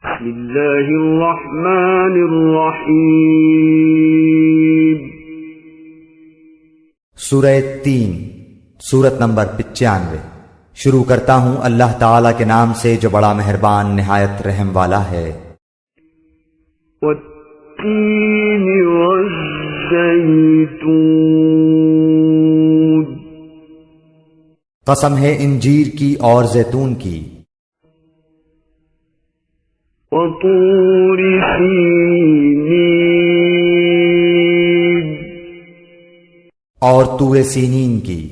بسم اللہ الرحمن الرحیم۔ سورہ 3 سورت نمبر 95۔ شروع کرتا ہوں اللہ تعالیٰ کے نام سے جو بڑا مہربان نہایت رحم والا ہے۔ والتین والزیتون، قسم ہے انجیر کی اور زیتون کی، وطور سینین، اور طور سینین کی،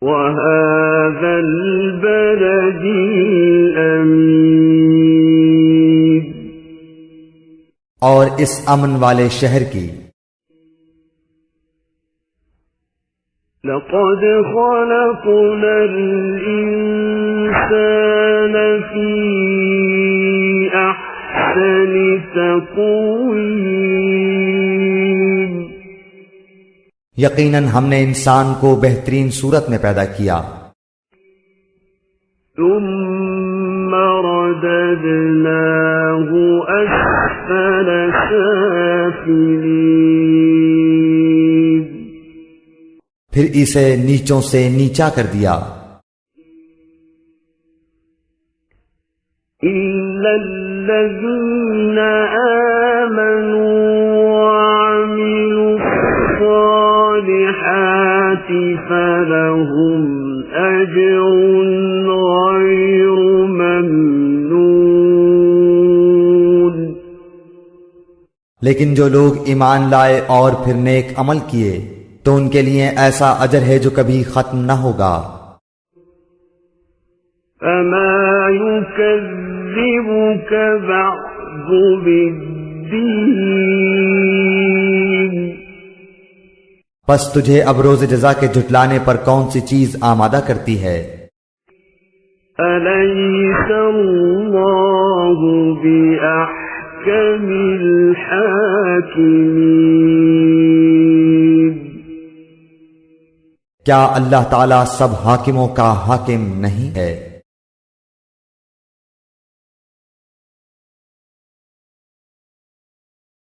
وهذا البلد الأمين، اور اس امن والے شہر کی۔ لقد خلقنا الإنسان في أحسن تقويم، یقیناً ہم نے انسان کو بہترین صورت میں پیدا کیا، ثم رددناه أسفل سافلين، پھر اسے نیچوں سے نیچا کر دیا، إلا الذين آمنوا وعملوا الصالحات فلهم أجر غير ممنون، لیکن جو لوگ ایمان لائے اور پھر نیک عمل کیے تو ان کے لیے ایسا اجر ہے جو کبھی ختم نہ ہوگا۔ فما يكذبك بعد بالدين، پس تجھے اب روز جزا کے جھٹلانے پر کون سی چیز آمادہ کرتی ہے؟ أليس الله بأحكم الحاكمين، کیا اللہ تعالیٰ سب حاکموں کا حاکم نہیں ہے؟